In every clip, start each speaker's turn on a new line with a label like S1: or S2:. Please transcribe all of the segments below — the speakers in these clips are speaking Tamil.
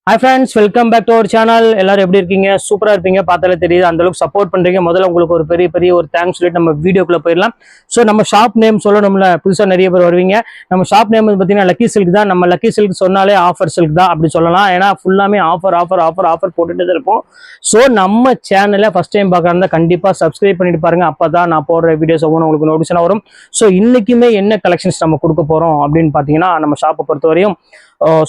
S1: Hi friends, welcome back to our channel. எல்லாரும் எப்படி இருக்கீங்க? சூப்பரா இருப்பீங்க. பார்த்தாலே தெரியுது. அந்த அளவுக்கு சப்போர்ட் பண்றீங்க. முதல்ல உங்களுக்கு ஒரு பெரிய ஒரு தேங்க்ஸ் சொல்லிட்டு நம்ம வீடியோக்குள்ள போயிடலாம். ஸோ நம்ம ஷாப் நேம் சொல்லணும்ல, புதுசா நிறைய பேர் வருவீங்க. நம்ம ஷாப் நேம் வந்து பார்த்தீங்கன்னா லக்கி சில்க் தான். நம்ம லக்கி சில்க் சொன்னாலே ஆஃபர் சில்க் தான் அப்படி சொல்லலாம். ஏன்னா ஃபுல்லாமே ஆஃபர் போட்டுட்டு தான் இருப்போம். ஸோ நம்ம சேனலை ஃபர்ஸ்ட் டைம் பார்க்கறதா கண்டிப்பா சப்ஸ்கிரைப் பண்ணிட்டு பாருங்க. அப்பதான் நான் போடுற வீடியோஸ் ஒவ்வொன்றும் உங்களுக்கு நோட்டிஃபிகேஷன் வரும். ஸோ இன்னைக்குமே என்ன கலெக்ஷன்ஸ் நம்ம கொடுக்க போறோம் அப்படின்னு பார்த்தீங்கன்னா நம்ம ஷாப்பை பொறுத்தவரையும்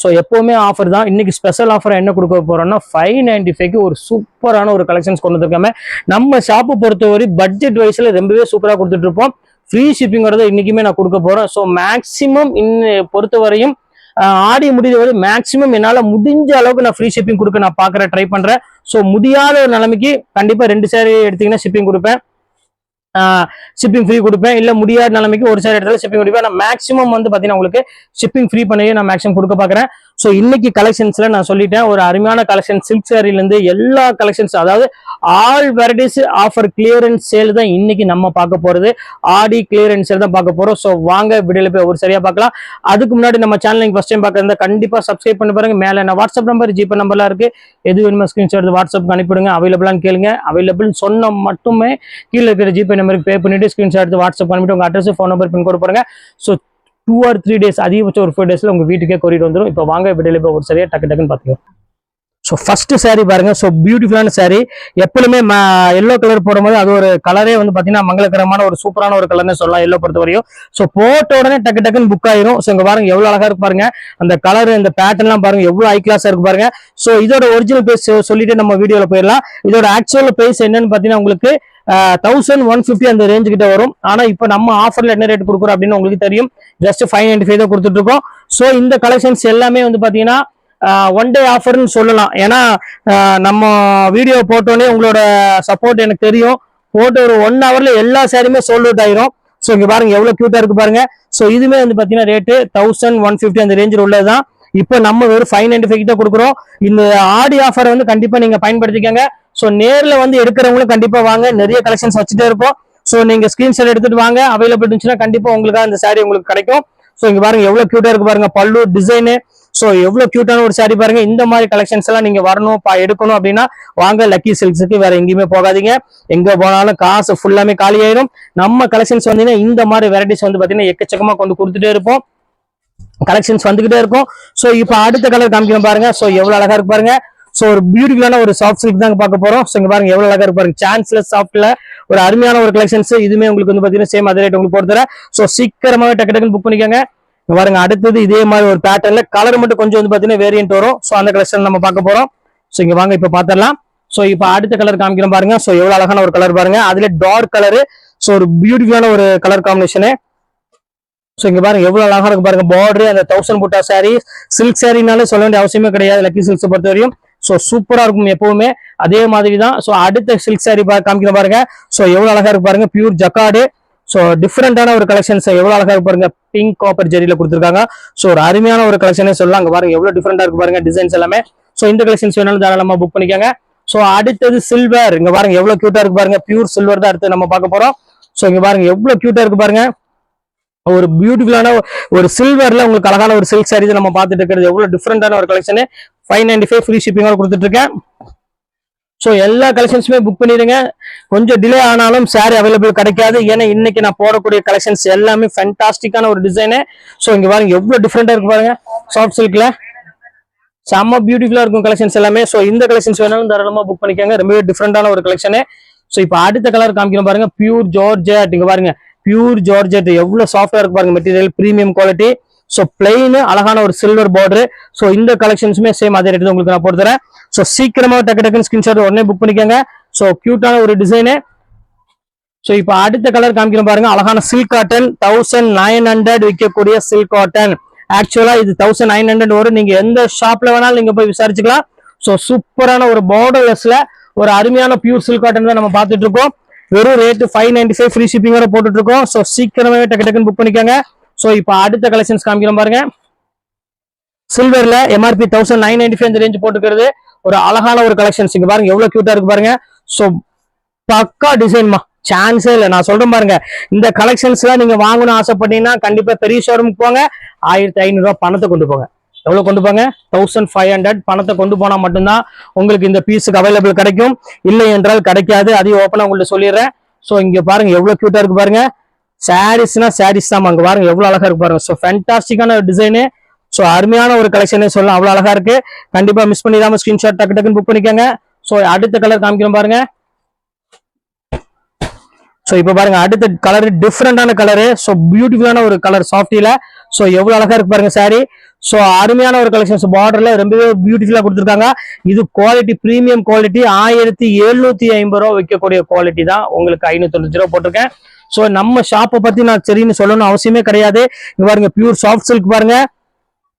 S1: ஸோ எப்பவுமே ஆஃபர் தான். இன்னைக்கு ஸ்பெஷல் ஆஃபர் என்ன கொடுக்க போறோம்னா 595க்கு ஒரு சூப்பரான ஒரு கலெக்ஷன்ஸ் கொண்டு வந்திருக்காம. நம்ம ஷாப்பை பொறுத்தவரை பட்ஜெட் வைஸ்ல ரொம்பவே சூப்பராக கொடுத்துட்டு இருப்போம். ஃப்ரீ ஷிப்பிங்கோட இன்னைக்குமே நான் கொடுக்க போறேன். ஸோ மேக்சிமம் பொறுத்தவரையும் ஆடி முடிஞ்ச வரை மேக்சிமம் என்னால் முடிஞ்ச அளவுக்கு நான் ஃப்ரீ ஷிப்பிங் கொடுக்க நான் பார்க்குறேன், ட்ரை பண்றேன். ஸோ முடியாத ஒரு நிலைமைக்கு கண்டிப்பா 2 சாரி எடுத்தீங்கன்னா ஷிப்பிங் கொடுப்பேன், ஷிப்பிங் ஃப்ரீ கொடுப்பேன். இல்ல முடியாத நிலைமைக்கு ஒரு சாரி இடத்துல ஷிப்பிங் கொடுப்பேன். நான் மேக்ஸிமம் வந்து பாத்தீங்கன்னா உங்களுக்கு ஷிப்பிங் ஃப்ரீ பண்ணியே நான் மேக்ஸிமம் கொடுக்க பாக்குறேன். ஸோ இன்னைக்கு கலெக்ஷன்ஸ்ல நான் சொல்லிட்டேன், ஒரு அருமையான கலெக்ஷன் சில்க் சாரில இருந்து எல்லா கலெக்ஷன்ஸ், அதாவது all varieties offer clearance sale தான் இன்னைக்கு நம்ம பார்க்க போறது. ஆடி கிளியரன்ஸ் சேல் தான் பார்க்க போறோம். ஸோ வாங்க வீடியோல போய் ஒரு சரியா பார்க்கலாம். அதுக்கு முன்னாடி நம்ம சேனல் நீங்க ஃபர்ஸ்ட் டைம் பார்க்கறதா கண்டிப்பா சப்ஸ்கிரைப் பண்ணி பாருங்க. மேல என்ன வாட்ஸ்அப் நம்பர், ஜிபே நம்பர்லாம் இருக்கு. எது வேணுமோ ஸ்கிரீன்ஷாட் எடுத்து வாட்ஸ்அப் அனுப்பிடுங்க. அவைலபிளான்னு கேளுங்க. அவைலபிள் சொன்ன மட்டுமே கீழே இருக்கிற ஜிபே நம்பருக்கு பே பண்ணிட்டு ஸ்கிரீன்ஷாட் எடுத்து வாட்ஸ்அப் பண்ணிட்டு உங்க address, phone number, pin code போடுங்க. ஸோ 2 or 3 days, அதிகபட்சம் ஒரு 4 daysல உங்க வீட்டுக்கே கொரியர் வந்துடும். இப்போ வாங்க வீடியோல போய் ஒரு சரியா டக்குன்னு பாத்துக்கலாம். ஸோ ஃபர்ஸ்ட் சாரி பாருங்க. ஸோ பியூட்டிஃபுல்லான சாரி. எப்பவுமே எல்லோ கலர் போடும்போது அது ஒரு கலரே வந்து பாத்தீங்கன்னா மங்களகரமான ஒரு சூப்பரான ஒரு கலர்னு சொல்லலாம் எல்லோ பொறுத்த வரையும். ஸோ போட்ட உடனே டக்குன்னு புக் ஆயிரும். ஸோ இங்க பாருங்க எவ்வளவு அழகா இருக்கு பாருங்க. அந்த கலர், இந்த பேட்டர்ன் எல்லாம் பாருங்க எவ்வளவு ஹை கிளாஸா இருக்கு பாருங்க. ஸோ இதோட ஒரிஜினல் பிரைஸ் சொல்லிட்டு நம்ம வீடியோல போயிடலாம். இதோட ஆக்சுவல் பிரைஸ் என்னன்னு பாத்தீங்கன்னா உங்களுக்கு 1150 அந்த ரேஞ்சு கிட்ட வரும். ஆனா இப்ப நம்ம ஆஃபர்ல என்ன ரேட் கொடுக்குறோம் அப்படின்னு உங்களுக்கு தெரியும். ஜஸ்ட் 595 தான் கொடுத்துட்டு இருக்கோம். ஸோ இந்த கலெக்ஷன்ஸ் எல்லாமே வந்து பாத்தீங்கன்னா ஒன் டே ஆஃபர்னு சொல்லலாம். ஏன்னா நம்ம வீடியோ போட்டோன்னே உங்களோட சப்போர்ட் எனக்கு தெரியும். போட்டு ஒரு 1 hourல எல்லா சாரியுமே சோல்ட் அவுட் ஆயிரும். ஸோ இங்க பாருங்க எவ்வளவு கியூட்டா இருக்கு பாருங்க. ஸோ இதுமே வந்து பாத்தீங்கன்னா ரேட்டு 1150 அந்த ரேஞ்சில் உள்ளதுதான். இப்போ நம்ம வெறும் 595 தான் கொடுக்குறோம். இந்த ஆடி ஆஃபரை வந்து கண்டிப்பா நீங்க பயன்படுத்திக்கங்க. ஸோ நேர்ல வந்து எடுக்கிறவங்களும் கண்டிப்பா வாங்க, நிறைய கலெக்ஷன்ஸ் வச்சுட்டே இருப்போம். ஸோ நீங்க ஸ்கிரீன்ஷாட் எடுத்துட்டு வாங்க. அவைலபிள் இருந்துச்சுன்னா கண்டிப்பா உங்களுக்காக இந்த சாரி உங்களுக்கு கிடைக்கும். ஸோ இங்க பாருங்க எவ்வளவு கியூட்டா இருக்கு பாருங்க பல்லு டிசைனு. ஸோ எவ்வளவு கியூட்டான ஒரு சாரி பாருங்க. இந்த மாதிரி கலெக்ஷன்ஸ் எல்லாம் நீங்க வரணும் எடுக்கணும் அப்படின்னா வாங்க லக்கி சில்க்ஸுக்கு. வேற எங்கேயுமே போகாதீங்க. எங்க போனாலும் காசு ஃபுல்லாமே காலி ஆயிரும். நம்ம கலெக்ஷன்ஸ் வந்தீங்கன்னா இந்த மாதிரி வெரைட்டிஸ் வந்து பாத்தீங்கன்னா எக்கச்சக்கமா கொண்டு கொடுத்துட்டே இருப்போம். கலெக்ஷன்ஸ் வந்துகிட்டே இருக்கும். ஸோ இப்போ அடுத்த கலர் காமிக்கணும் பாருங்க. ஸோ எவ்வளவு அழகா இருக்கு பாருங்க. ஸோ ஒரு பியூட்டிஃபுல்லான ஒரு சாஃப்ட் சில்க் தான் பார்க்க போறோம். ஸோ இங்க பாருங்க எவ்வளவு அழகா இருக்கு பாருங்க. சான்ஸ்லெஸ் சாஃப்ட்ல ஒரு அருமையான ஒரு கலெக்ஷன்ஸ். இதுமே உங்களுக்கு வந்து பாத்தீங்கன்னா சேம் அதே ரேட் உங்களுக்கு போடுறேன். ஸோ சீக்கிரமாவே டக்குன்னு புக் பண்ணிக்கோங்க. பாருங்க அடுத்தது இதே மாதிரி ஒரு பேட்டர்ன்ல கலர் மட்டும் கொஞ்சம் வந்து பாத்தீங்கன்னா வேரியன்ட் வரும். ஸோ அந்த கலெக்ஷன் நம்ம பார்க்க போறோம். ஸோ இங்க வாங்க இப்ப பாத்திரலாம். ஸோ இப்போ அடுத்த கலர் காமிக்கிறோம் பாருங்க. ஸோ எவ்வளவு அழகான ஒரு கலர் பாருங்க. அதுல டார்க் கலரு. ஸோ ஒரு பியூட்டிஃபுல்லான ஒரு கலர் காம்பினேஷனு. ஸோ இங்க பாருங்க எவ்வளவு அழகா இருக்கு பாருங்க. பார்டர் அந்த 1000 புட்டா சாரி, சில்க் சாரினாலே சொல்ல வேண்டிய அவசியமே கிடையாது லக்கி சில்க்ஸ் பொறுத்த வரையும். ஸோ சூப்பரா இருக்கும் எப்பவுமே. அதே மாதிரி தான். ஸோ அடுத்த சில்க் சாரி காமிக்கிற பாருங்க. ஸோ எவ்வளவு அழகா இருக்கு பாருங்க. Pure jacquard. ஸோ டிஃப்ரெண்டான ஒரு கலெக்ஷன்ஸ் எவ்வளவு அழகா இருக்கு பாருங்க. பிங்க் காப்பர் ஜெரியில கொடுத்துருக்காங்க. ஸோ ஒரு அருமையான ஒரு கலெக்ஷனே சொல்லலாம். அங்க பாருங்க எவ்வளவு டிஃப்ரெண்டா இருக்கு பாருங்க டிசைன்ஸ் எல்லாமே. ஸோ இந்த கலெக்ஷன்ஸ் வேணாலும் தாராளமா புக் பண்ணிக்கோங்க. ஸோ அடுத்தது சில்வர். இங்க பாருங்க எவ்வளவு கியூட்டா இருக்கு பாருங்க. பியூர் சில்வர் தான் அடுத்து நம்ம பார்க்க போறோம். ஸோ இங்க பாருங்க எவ்வளவு கியூட்டா இருக்கு பாருங்க. ஒரு பியூட்டிஃபுல்லான ஒரு சில்வர்ல உங்களுக்கு அழகான ஒரு சில்க் சாரி நம்ம பார்த்துட்டு இருக்கிறது. எவ்வளவு டிஃப்ரெண்டான ஒரு கலெக்ஷன். 595 ஃப்ரீ ஷிப்பிங்கோட கொடுத்துட்டு இருக்கேன். ஸோ எல்லா கலெக்ஷன்ஸுமே புக் பண்ணிடுங்க. கொஞ்சம் டிலே ஆனாலும் சாரி அவைலபிள் கிடைக்காது. ஏன்னா இன்னைக்கு நான் போடக்கூடிய கலெக்ஷன்ஸ் எல்லாமே ஃபேண்டாஸ்டிக்கான ஒரு டிசைனு. ஸோ இங்க பாருங்க எவ்வளவு டிஃப்ரெண்டா இருக்கு பாருங்க. சாஃப்ட் சில்க்ல செம்ம பியூட்டிஃபுல்லா இருக்கும் கலெக்ஷன்ஸ் எல்லாமே. ஸோ இந்த கலெக்ஷன்ஸ் வேணாலும் தாராளமா புக் பண்ணிக்கோங்க. ரொம்பவே டிஃப்ரெண்டான ஒரு கலெக்ஷனு. ஸோ இப்போ அடுத்த கலர் காமிக்கணும் பாருங்க. Pure georgette. இங்க பாருங்க பியூர் ஜார்ஜெட் எவ்வளவு சாஃப்டா இருக்கு பாருங்க. Material premium quality. So plain அழகான ஒரு சில்வர் பார்டர். ஸோ இந்த கலெக்ஷன்ஸுமே சேம் அதே ரேட் உங்களுக்கு நான் போட்டு தரேன். ஸோ சீக்கிரமா டக்குன்னு ஸ்கிரீன்ஷாட் உடனே புக் பண்ணிக்கோங்க. ஸோ கியூட்டான ஒரு டிசைனு. ஸோ இப்போ அடுத்த கலர் காமிக்கணும் பாருங்க. அழகான சில்க் காட்டன் 1900 விற்கக்கூடிய சில்க் காட்டன். ஆக்சுவலா இது 1900 வரும். நீங்க எந்த ஷாப்ல வேணாலும் நீங்க போய் விசாரிச்சுக்கலாம். ஸோ சூப்பரான ஒரு பார்டர்லெஸ்ல ஒரு அருமையான பியூர் சில்க் காட்டன் தான் நம்ம பார்த்துட்டு இருக்கோம். வெறும் ரேட்டு 595 ஃப்ரீ ஷிப்பிங்கோட போட்டுட்டு இருக்கோம். ஸோ சீக்கிரமே டக்குன்னு புக் பண்ணிக்கோங்க. ஸோ இப்போ அடுத்த கலெக்ஷன்ஸ் காமிக்கிறோம் பாருங்க. சில்வர்ல எம்ஆர்பி 1995 இந்த ரேஞ்ச் போட்டுக்கிறது. ஒரு அழகான ஒரு கலெக்ஷன்ஸ். இங்க பாருங்க எவ்வளவு கியூட்டா இருக்கு பாருங்க. ஸோ பக்கா டிசைன்மா, சான்ஸே இல்லை. நான் சொல்றேன் பாருங்க, இந்த கலெக்ஷன்ஸ் எல்லாம் நீங்க வாங்கணும்னு ஆசைப்பட்டீங்கன்னா கண்டிப்பா பெரிய ஷோரூமுக்கு போங்க. 1500 ரூபாய் பணத்தை கொண்டு போங்க. எவ்வளவு கொண்டு போங்க 1500 பணத்தை கொண்டு போனா மட்டும்தான் உங்களுக்கு இந்த பீஸுக்கு அவைலபிள் கிடைக்கும், இல்லை என்றால் கிடைக்காது. அதையும் ஓப்பனா உங்கள்ட்ட சொல்லிடுறேன். ஸோ இங்க பாருங்க எவ்வளவு கியூட்டா இருக்கு பாருங்க. சாரீஸ்னா சாரீஸ் தான், அங்க பாருங்க எவ்வளவு அழகா இருக்கு பாருங்க. ஸோ ஃபேண்டாஸ்டிக்கான ஒரு டிசைனு, ஸோ அருமையான ஒரு கலெக்ஷனே சொல்லலாம், அவ்வளவு அழகா இருக்கு. கண்டிப்பா மிஸ் பண்ணிடாம ஸ்கிரீன்ஷாட் டக்கு டக்குன்னு புக் பண்ணிக்கோங்க. ஸோ அடுத்த கலர் காமிக்கிறோம் பாருங்க. ஸோ இப்போ பாருங்க அடுத்த கலர் டிஃப்ரெண்டான கலரு, ஸோ பியூட்டிஃபுல்லான ஒரு கலர் சாஃப்டில. ஸோ எவ்வளவு அழகா இருக்கு பாருங்க சாரி. ஸோ அருமையான ஒரு கலெக்ஷன்ஸ், பார்டர்ல ரொம்பவே பியூட்டிஃபுல்லா கொடுத்துருக்காங்க. இது குவாலிட்டி பிரீமியம் குவாலிட்டி, 1750 ரூபா விற்கக்கூடிய குவாலிட்டி தான், உங்களுக்கு 595 ரூபா போட்டிருக்கேன். ஸோ நம்ம ஷாப்பை பத்தி நான் சரின்னு சொல்லணும் அவசியமே கிடையாது. இங்க பாருங்க பியூர் சாஃப்ட் சில்க் பாருங்க,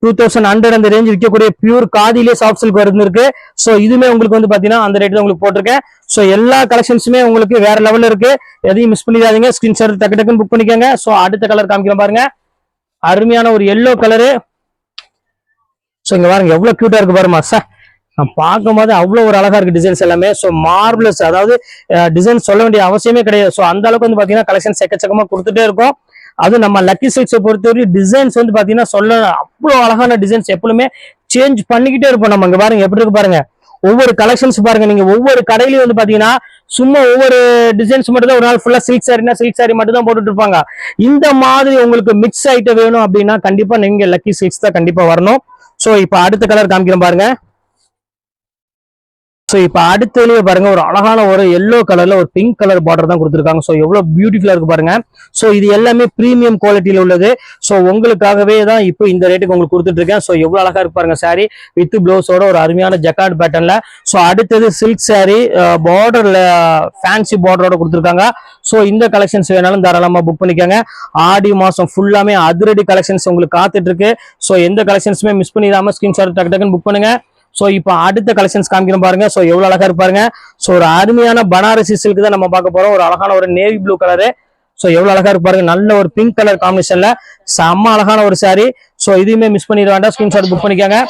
S1: 2100 அந்த ரேஞ்ச் விற்கக்கூடிய பியூர் காதிலே சாஃப்ட் சில்க் வருது இருக்கு. ஸோ இதுமே உங்களுக்கு வந்து பாத்தீங்கன்னா அந்த ரேட் தான் உங்களுக்கு போட்டிருக்கேன். ஸோ எல்லா கலெக்ஷன்ஸுமே உங்களுக்கு வேற லெவல்ல இருக்கு, எதையும் மிஸ் பண்ணிடாதீங்க. ஸ்கிரீன்ஷாட் டக்கு டக்குன்னு புக் பண்ணிக்கோங்க. ஸோ அடுத்த கலர் காமிக்கிறேன் பாருங்க, அருமையான ஒரு எல்லோ கலரு. ஸோ இங்க பாருங்க எவ்வளவு கியூட்டா இருக்கு பாருமா சார், நான் பார்க்கும் போது அவ்வளவு ஒரு அழகா இருக்கு டிசைன்ஸ் எல்லாமே. ஸோ மார்பிளஸ், அதாவது டிசைன் சொல்ல வேண்டிய அவசியமே கிடையாது. ஸோ அந்த அளவுக்கு வந்து பாத்தீங்கன்னா கலெக்ஷன் எக்கச்சக்கமா கொடுத்துட்டே இருக்கும். அது நம்ம லக்கி சில்க்ஸை பொறுத்தவரை டிசைன்ஸ் வந்து பாத்தீங்கன்னா சொல்ல அவ்வளவு அழகான டிசைன்ஸ் எப்பவுமே சேஞ்ச் பண்ணிக்கிட்டே இருப்போம் நம்ம. இங்க பாருங்க எப்படி இருக்கு பாருங்க, ஒவ்வொரு கலெக்ஷன்ஸ் பாருங்க. நீங்க ஒவ்வொரு கடையிலயும் வந்து பாத்தீங்கன்னா சும்மா ஒவ்வொரு டிசைன்ஸ் மட்டும் தான் ஒரு நாள் ஃபுல்லா சில்க் சாரினா சில்க் சாரி மட்டும் தான் போட்டுட்டு இருப்பாங்க. இந்த மாதிரி உங்களுக்கு மிக்ஸ் ஐட்டம் வேணும் அப்படின்னா கண்டிப்பா நீங்க லக்கி சில்க்ஸ் தான் கண்டிப்பா வரணும். சோ இப்ப அடுத்த கலர் காமிக்கிறேன் பாருங்க. ஸோ இப்போ அடுத்ததுலேயே பாருங்க ஒரு அழகான ஒரு எல்லோ கலர்ல ஒரு பிங்க் கலர் பார்டர் தான் கொடுத்துருக்காங்க. ஸோ எவ்வளவு பியூட்டிஃபுல்லா இருக்கு பாருங்க. ஸோ இது எல்லாமே பிரீமியம் குவாலிட்டியில உள்ளது. ஸோ உங்களுக்காகவே தான் இப்போ இந்த ரேட்டுக்கு உங்களுக்கு கொடுத்துட்டு இருக்கேன். ஸோ எவ்வளவு அழகா இருக்கு பாருங்க சாரி, வித் பிளவுஸோட ஒரு அருமையான ஜக்கார்ட் பேட்டர்ன்ல. ஸோ அடுத்தது சில்க் சாரி, பார்டர்ல ஃபேன்சி பார்டரோட கொடுத்துருக்காங்க. ஸோ இந்த கலெக்ஷன்ஸ் வேணாலும் தாராளமா புக் பண்ணிக்கோங்க. ஆடி மாசம் ஃபுல்லாமே அதிரடி கலெக்ஷன்ஸ் உங்களுக்கு காத்துட்டு இருக்கு. ஸோ எந்த கலெக்ஷன்ஸுமே மிஸ் பண்ணிடாம ஸ்கிரீன்ஷாட் டக்கு டக்குன்னு புக் பண்ணுங்க. சோ இப்போ அடுத்த கலெக்ஷன்ஸ் காமிக்கிறோம் பாருங்க. சோ எவ்வளவு அழகா இருப்பாருங்க. சோ ஒரு அருமையான பனாரசி சில்க் தான் நம்ம பார்க்க போறோம். ஒரு அழகான ஒரு நேவி ப்ளூ கலரு. சோ எவ்வளவு அழகா இருப்பாருங்க, நல்ல ஒரு பிங்க் கலர் காம்பினேஷன்ல செம்ம அழகான ஒரு சாரி. சோ இதுவுமே மிஸ் பண்ணிட வேண்டாம், ஸ்கிரீன்ஷாட் புக் பண்ணிக்கோங்க.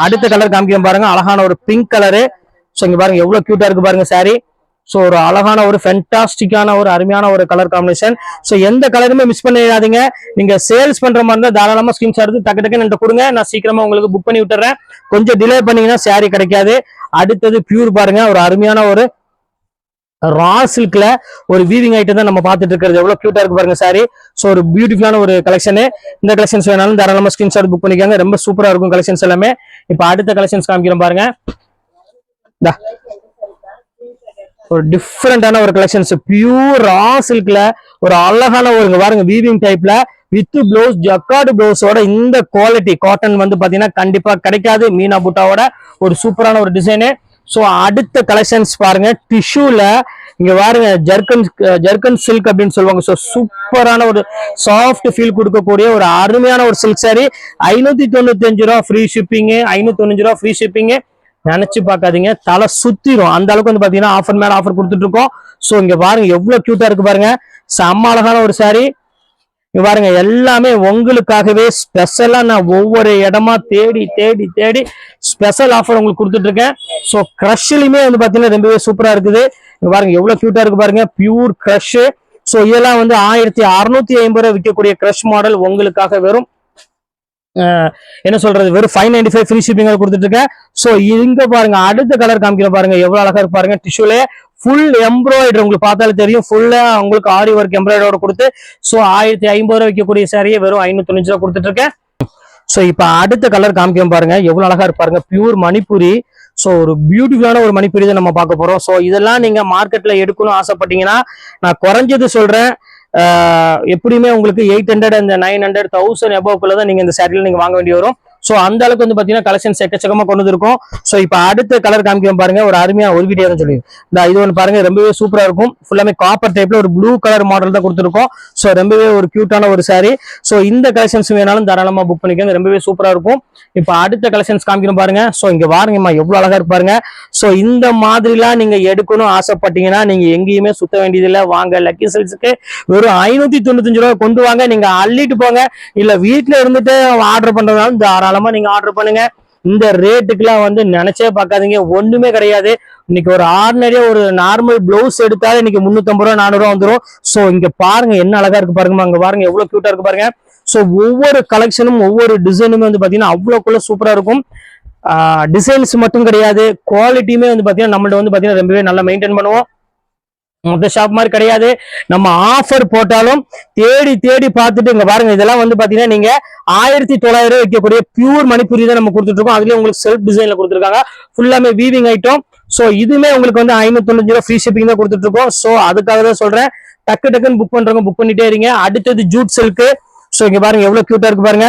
S1: அடுத்த கலர் காமிக்கிறோம் பாருங்க, அழகான ஒரு பிங்க் கலரு. சோ இங்க பாருங்க எவ்வளவு கியூட்டா இருக்கு பாருங்க சாரி. ஸோ ஒரு அழகான ஒரு ஃபென்டாஸ்டிக்கான ஒரு அருமையான ஒரு கலர் காம்பினேஷன். ஸோ எந்த கலருமே மிஸ் பண்ணிடாதீங்க. நீங்க சேல்ஸ் பண்ற மாதிரி இருந்தால் தாராளமா ஸ்கிரீன்ஷாட் எடுத்து டக்கு டக்குன்னு என்கிட்ட கொடுங்க, நான் சீக்கிரமா உங்களுக்கு புக் பண்ணி விட்டுறேன். கொஞ்சம் டிலே பண்ணீங்கன்னா சாரி கிடைக்காது. அடுத்தது பியூர் பாருங்க, ஒரு அருமையான ஒரு ரா சில்க்ல ஒரு வீவிங் ஐட்டம் தான் நம்ம பார்த்துட்டு இருக்கிறது. எவ்வளவு கியூட்டா இருக்கு பாருங்க சாரி. ஸோ ஒரு பியூட்டிஃபுல்லான ஒரு கலெக்ஷன். இந்த கலெக்ஷன்ஸ் வேணாலும் தாராளமா ஸ்கிரீன்ஷாட் புக் பண்ணிக்காங்க, ரொம்ப சூப்பரா இருக்கும் கலெக்ஷன்ஸ் எல்லாமே. இப்போ அடுத்த கலெக்ஷன்ஸ் காமிக்கிறோம் பாருங்க. ஒரு டிஃப்ரெண்டான ஒரு கலெக்ஷன்ஸ், பியூர் ரா சில்க்ல ஒரு அழகான ஒரு பாருங்க வீவிங் டைப்ல வித் பிளவுஸ் ஜக்கார்டு பிளவுஸோட இந்த குவாலிட்டி காட்டன் வந்து பாத்தீங்கன்னா கண்டிப்பா கிடைக்காது. மீனா புட்டாவோட ஒரு சூப்பரான ஒரு டிசைனு. ஸோ அடுத்த கலெக்ஷன்ஸ் பாருங்க, டிஷ்யூல இங்க பாருங்க ஜர்கன் சில்க் அப்படின்னு சொல்லுவாங்க. ஸோ சூப்பரான ஒரு சாஃப்ட் ஃபீல் கொடுக்கக்கூடிய ஒரு அருமையான ஒரு சில்க் சாரி. 595 ரூபா ஃப்ரீ ஷிப்பிங், 595 ரூபா ஃப்ரீ ஷிப்பிங். நினைச்சு பார்க்காதீங்க, தலை சுத்திரும் அந்த அளவுக்கு வந்து பாத்தீங்கன்னா ஆஃபர் மேல ஆஃபர் கொடுத்துட்டு இருக்கோம். சோ இங்க பாருங்க எவ்வளவு கியூட்டா இருக்கு பாருங்க, செம்ம அழகான ஒரு சாரி. இங்க பாருங்க எல்லாமே உங்களுக்காகவே ஸ்பெஷலா நான் ஒவ்வொரு இடமா தேடி தேடி தேடி ஸ்பெஷல் ஆஃபர் உங்களுக்கு கொடுத்துட்டு இருக்கேன். சோ கிரஷ்லயுமே வந்து பாத்தீங்கன்னா ரொம்பவே சூப்பரா இருக்குது. இங்க பாருங்க எவ்வளவு கியூட்டா இருக்கு பாருங்க, பியூர் கிரஷ். சோ இதெல்லாம் வந்து 1650 ரூபாய் விற்கக்கூடிய கிரஷ் மாடல் உங்களுக்காக வெறும் என்ன சொல்றது வெறும் 595 ஃப்ரீ ஷிப்பிங் கொடுத்துட்டு இருக்கேன். சோ இங்க பாருங்க அடுத்த கலர் காமிக்கிற பாருங்க, எவ்வளவு அழகா இருக்கு பாருங்க. டிஷ்யூல ஃபுல் எம்ப்ராய்டரி உங்களுக்கு பார்த்தாலே தெரியும், ஃபுல்லா உங்களுக்கு ஆரி ஒர்க் எம்ப்ராய்டரோட கொடுத்து சோ 1050 ரூபாய் விற்கக்கூடிய சாரியை வெறும் 595 ரூபாய் கொடுத்துட்டு இருக்கேன். சோ இப்ப அடுத்த கலர் காமிக்கிறோம் பாருங்க, எவ்வளவு அழகா இருப்பாருங்க, பியூர் மணிப்புரி. சோ ஒரு பியூட்டிஃபுல்லான ஒரு மணிப்புரி தான் நம்ம பார்க்க போறோம். சோ இதெல்லாம் நீங்க மார்க்கெட்ல எடுக்கணும் ஆசைப்பட்டீங்கன்னா நான் குறைஞ்சது சொல்றேன், எப்படியுமே உங்களுக்கு 800 அந்த 900 1000 எபோவ்க்குள்ள தான் நீங்க இந்த சாரியில நீங்க வாங்க வேண்டி வரும். சோ அந்த அளவுக்கு வந்து பாத்தீங்கன்னா கலெக்ஷன்ஸ் எக்கச்சக்கமா கொண்டு இருக்கும். சோ இப்ப அடுத்த கலர் காமிக்கிறோம் பாருங்க, ஒரு அருமையா ஒரு வீடியோ தான் சொல்லி இது ஒன்று பாருங்க, ரொம்பவே சூப்பரா இருக்கும். ஃபுல்லாமே காப்பர் டைப்ல ஒரு ப்ளூ கலர் மாடல் தான் கொடுத்துருக்கோம். சோ ரொம்பவே ஒரு கியூட்டான ஒரு சாரி. சோ இந்த கலெக்ஷன்ஸ் வேணாலும் தாராளமா புக் பண்ணிக்கோங்க, ரொம்பவே சூப்பரா இருக்கும். இப்ப அடுத்த கலெக்ஷன்ஸ் காமிக்கிறோம் பாருங்க. சோ இங்க பாருங்கம்மா எவ்வளவு அழகா இருப்பாருங்க. சோ இந்த மாதிரிலாம் நீங்க எடுக்கணும் ஆசைப்பட்டீங்கன்னா நீங்க எங்கேயுமே சுத்த வேண்டியதில்லை, வாங்க லக்கி சில்க்ஸ்க்கு வெறும் 595 ரூபாய் கொண்டு வாங்க, நீங்க அள்ளிட்டு போங்க. இல்ல வீட்டுல இருந்துட்டு ஆர்டர் பண்றதுனாலும் தாராளமா நீங்க ஆர்டர் பண்ணுங்க. இந்த ரேட்டுக்குலாம் வந்து நினைச்சே பார்க்காதீங்க, ஒண்ணுமே கிடையாது. இன்னைக்கு ஒரு ஆர்டினரியா ஒரு நார்மல் பிளவுஸ் எடுத்தாலும் இன்னைக்கு 350 ரூபா 400 ரூபா வந்துடும். சோ இங்க பாருங்க என்ன அழகா இருக்கு பாருங்க, அங்க பாருங்க எவ்வளவு கியூட்டா இருக்கு பாருங்க. சோ ஒவ்வொரு கலெக்ஷனும் ஒவ்வொரு டிசைனுமே வந்து பாத்தீங்கன்னா அவ்வளவுக்குள்ள சூப்பரா இருக்கும். டிசைன்ஸ் மட்டும் கிடையாது, குவாலிட்டியுமே வந்து பாத்தீங்கன்னா நம்மள்ட்ட வந்து பாத்தீங்கன்னா ரொம்பவே நல்லா மெயின்டைன் பண்ணுவோம். மொத்த ஷாப் மாதிரி கிடையாது. நம்ம ஆஃபர் போட்டாலும் தேடி தேடி பார்த்துட்டு இங்க பாருங்க, இதெல்லாம் வந்து பாத்தீங்கன்னா நீங்க 1900 வைக்கக்கூடிய பியூர் மணிப்பூரி தான் நம்ம கொடுத்துட்டு இருக்கோம். அதுலயும் உங்களுக்கு செல்ஃப் டிசைன்ல கொடுத்துருக்காங்க, ஃபுல்லாமே வீவிங் ஐட்டம். சோ இதுமே உங்களுக்கு வந்து 595 ரூபா ஃப்ரீ ஷிப்பிங் தான் கொடுத்துட்டு இருக்கோம். சோ அதுக்காக தான் சொல்றேன், டக்கு டக்குன்னு புக் பண்றவங்க புக் பண்ணிட்டே இருங்க. அடுத்தது ஜூட் சில்க். சோ இங்க பாருங்க எவ்வளவு கியூட்டா இருக்கு பாருங்க.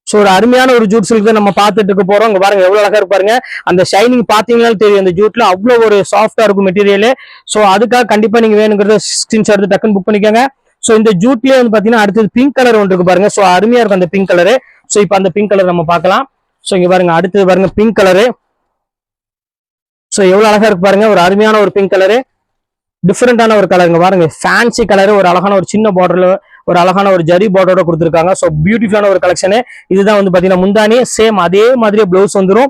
S1: சோ ஒரு அருமையான ஒரு ஜூட் சில்க் தான் நம்ம பார்த்துட்டு இருக்க போறோம். இங்க பாருங்க எவ்வளவு அழகா இருக்கு பாருங்க. அந்த ஷைனிங் பாத்தீங்கன்னா தெரியும், அந்த ஜூட்ல அவ்வளவு ஒரு சாஃப்டா இருக்கும் மெட்டீரியல். சோ அதுக்காக கண்டிப்பா நீங்க வேணுங்கிறத ஸ்கிரீன்ஷாட் எடுத்து டக்குன்னு புக் பண்ணிக்கோங்க. சோ இந்த ஜூட்லயே வந்து பாத்தீங்கன்னா அடுத்தது பிங்க் கலர் ஒன்று இருக்கு பாருங்க. சோ அருமையா இருக்கும் அந்த பிங்க் கலரு. சோ இப்போ அந்த பிங்க் கலர் நம்ம பார்க்கலாம். சோ இங்க பாருங்க அடுத்தது பாருங்க பிங்க் கலரு. சோ எவ்வளவு அழகா இருக்கு பாருங்க, ஒரு அருமையான ஒரு பிங்க் கலரு, டிஃப்ரெண்டான ஒரு கலருங்க பாருங்க. ஃபேன்சி கலரு, ஒரு அழகான ஒரு சின்ன பார்டர்ல ஒரு அழகான ஒரு ஜரி பார்டரோட கொடுத்துருக்காங்க. ஸோ பியூட்டிஃபுல்லான ஒரு கலெக்ஷனு. இதுதான் வந்து பாத்தீங்கன்னா முந்தானி, சேம் அதே மாதிரியே பிளவுஸ் வந்துடும்.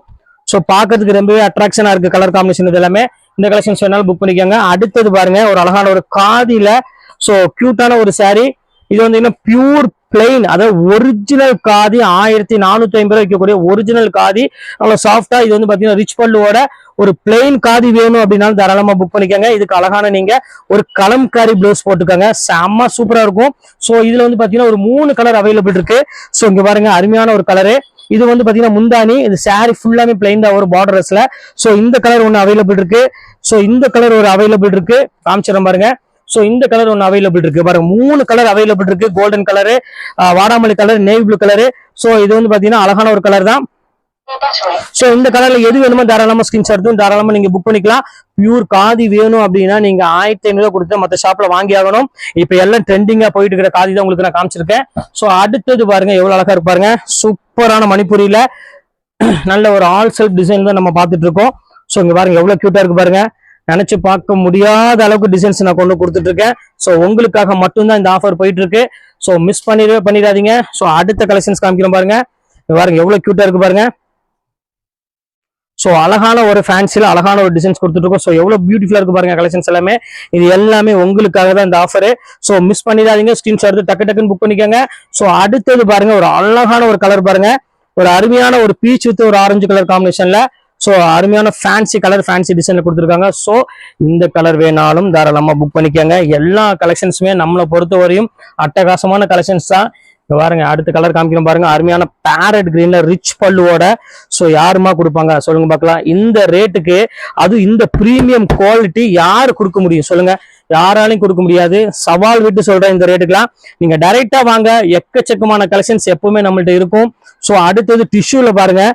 S1: ஸோ பார்க்கறதுக்கு ரொம்பவே அட்ராக்ஷனா இருக்கு கலர் காம்பினேஷன். இது எல்லாமே இந்த கலெக்ஷன்ஸ் வேணாலும் புக் பண்ணிக்கோங்க. அடுத்தது பாருங்க ஒரு அழகான ஒரு காதில ஸோ கியூட்டான ஒரு சாரி. இது வந்து என்ன பியூர் பிளைன், அதாவது ஒரிஜினல் காதி, 1450 ரூபாய் வைக்கக்கூடிய ஒரிஜினல் காதி, அவ்வளோ சாஃப்டா. இது வந்து பாத்தீங்கன்னா ரிச் பல்லுவோட ஒரு பிளைன் காதி வேணும் அப்படின்னாலும் தாராளமா புக் பண்ணிக்கோங்க. இதுக்கு அழகான நீங்க ஒரு கலம்காரி பிளவுஸ் போட்டுக்கோங்க, செம்ம சூப்பரா இருக்கும். சோ இதுல வந்து பாத்தீங்கன்னா ஒரு 3 கலர் அவைலபிள் இருக்கு. சோ இங்க பாருங்க அருமையான ஒரு கலரு. இது வந்து பாத்தீங்கன்னா முந்தானி, இது சாரி ஃபுல்லாமே பிளைன் தான் ஒரு பார்டர்ஸ்ல. சோ இந்த கலர் ஒன்று அவைலபிள் இருக்கு. சோ இந்த கலர் ஒரு அவைலபிள் இருக்கு, காமிச்சிடறேன் பாருங்க. சோ இந்த கலர் ஒன்று அவைலபிள் இருக்கு பாருங்க, 3 கலர் அவைலபிள் இருக்கு. கோல்டன் கலரு, வாடாமல்லி colour, navy blue colour. So இது வந்து பாத்தீங்கன்னா அழகான ஒரு கலர் தான். சோ இந்த கலர்ல எது வேணுமோ தாராளமா ஸ்கிரீன்ஷாட் எடுத்து தாராளமா நீங்க புக் பண்ணிக்கலாம். பியூர் காதி வேணும் அப்படின்னா நீங்க 1500 ரூபாய் கொடுத்து மத்த ஷாப்ல வாங்கி ஆகணும். இப்ப எல்லாம் ட்ரெண்டிங்கா போயிட்டு இருக்கிற காதி தான் உங்களுக்கு நான் காமிச்சிருக்கேன். சோ அடுத்தது பாருங்க எவ்வளவு அழகா இருக்கு பாருங்க, சூப்பரான மணிப்பூரியில நல்ல ஒரு ஆல் செல்ஃப் டிசைன் தான் நம்ம பார்த்துட்டு இருக்கோம். சோ இங்க பாருங்க எவ்வளவு கியூட்டா இருக்கு பாருங்க, நினைச்சு பார்க்க முடியாத அளவுக்கு டிசைன்ஸ் நான் கொண்டு கொடுத்துட்டு இருக்கேன். சோ உங்களுக்காக மட்டும்தான் இந்த ஆஃபர் போயிட்டு இருக்கு. சோ மிஸ் பண்ணிடாதீங்க. சோ அடுத்த கலெக்ஷன்ஸ் காமிக்கிறோம் பாருங்க. பாருங்க எவ்வளவு கியூட்டா இருக்கு பாருங்க. சோ அழகான ஒரு ஃபேன்சில அழகான ஒரு டிசைன்ஸ் கொடுத்துட்டு இருக்கோம். சோ எவ்வளவு பியூட்டிஃபுல்லா இருக்கு பாருங்க கலெக்ஷன்ஸ் எல்லாமே. இது எல்லாமே உங்களுக்காக தான் இந்த ஆஃபர். சோ மிஸ் பண்ணிடாதீங்க, ஸ்கிரீன்ஷாட் எடுத்து டக்கு டக்குன்னு புக் பண்ணிக்கோங்க. சோ அடுத்தது பாருங்க ஒரு அழகான ஒரு கலர் பாருங்க, ஒரு அருமையான ஒரு பீச் வித் ஒரு ஆரஞ்சு கலர் காம்பினேஷன்ல. சோ அருமையான ஃபேன்சி கலர், ஃபேன்சி டிசைன்ல கொடுத்துருக்காங்க. சோ இந்த கலர் வேணாலும் தாராளமா புக் பண்ணிக்கோங்க. எல்லா கலெக்ஷன்ஸுமே நம்மளை பொறுத்தவரையும் அட்டகாசமான கலெக்ஷன்ஸ் தான். பாருங்க அடுத்த கலர் காமிக்கிறோம் பாருங்க, அருமையான பேரட் கிரீன்ல ரிச் பல்லுவோட. சோ யாருமா கொடுப்பாங்க சொல்லுங்க பார்க்கலாம் இந்த ரேட்டுக்கு? அது இந்த பிரீமியம் குவாலிட்டி யாரு கொடுக்க முடியும் சொல்லுங்க? யாராலையும் கொடுக்க முடியாது. சவால் விட்டு சொல்றேன், இந்த ரேட்டுக்குலாம் நீங்க டைரக்டா வாங்க. எக்கச்சக்கமான கலெக்ஷன்ஸ் எப்பவுமே நம்மள்ட்ட இருக்கும். சோ அடுத்தது டிஷ்யூல பாருங்க,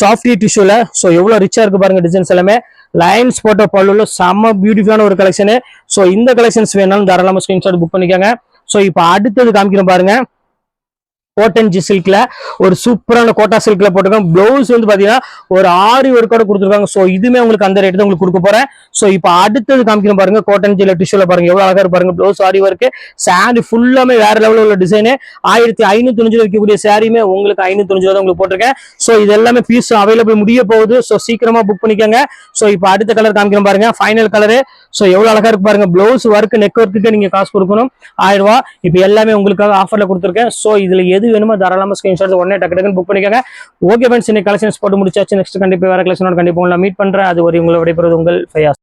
S1: சாஃப்டி டிஷ்யூல. சோ எவ்வளவு ரிச்சா இருக்கு பாருங்க டிசைன்ஸ் எல்லாமே. லைன்ஸ் போட்ட பல்லுல செம்ம பியூட்டிஃபுல்லான ஒரு கலெக்ஷனு. சோ இந்த கலெக்ஷன்ஸ் வேணாலும் தாராளமா ஸ்கிரீன்ஷாட் புக் பண்ணிக்கோங்க. சோ இப்போ அடுத்தது காமிக்கிறோம் பாருங்க, கோட்டன்ஜி சில்க்ல ஒரு சூப்பரான கோட்டா சில்க்ல போட்டிருக்காங்க. பிளவுஸ் வந்து பாத்தீங்கன்னா ஒரு ஆரி ஒர்க்கோட கொடுத்துருக்காங்க. சோ இதுமே உங்களுக்கு அந்த ரேட் தான் உங்களுக்கு கொடுக்க போறேன். சோ இப்போ அடுத்தது காமிக்கிறோம் பாருங்க, கோட்டன்ஜில டிஷ்யூல பாருங்க எவ்வளவு அழகா இருக்கு பாருங்க. பிளவுஸ் ஆரி ஒர்க், சாரி ஃபுல்லாமே வேற லெவலில் உள்ள டிசைனு. 1595 வைக்கக்கூடிய சாரியுமே உங்களுக்கு 595 தான் உங்களுக்கு போட்டிருக்கேன். சோ இது எல்லாமே பீஸ் அவைலபிள் முடிய போகுது. சோ சீக்கிரமா புக் பண்ணிக்கோங்க. சோ இப்போ அடுத்த கலர் காமிக்கிறோம் பாருங்க, ஃபைனல் கலரு. சோ எவ்வளவு அழகா இருக்கு பாருங்க. பிளவுஸ் ஒர்க், நெக் ஒர்க்குக்கு நீங்க காசு கொடுக்கணும் 1000 ரூபாய். இப்போ எல்லாமே உங்களுக்காக ஆஃபர்ல கொடுத்துருக்கேன். சோ இதுல எது வேணுமோ தாராளமா ஸ்கிரீன்ஷாட் உடனே டக்கு டக்குன்னு புக் பண்ணிக்கோங்க. ஓகே ஃப்ரெண்ட்ஸ், இன்னைக்கு கலெக்ஷன்ஸ் போட்டு முடிச்சாச்சு. நெக்ஸ்ட் கண்டிப்பா வேற கலெக்ஷனோட கண்டிப்பா உங்களை மீட் பண்றேன். அது வரை உங்களை விடைபெறுவது உங்கள் ஃபயாஸ்.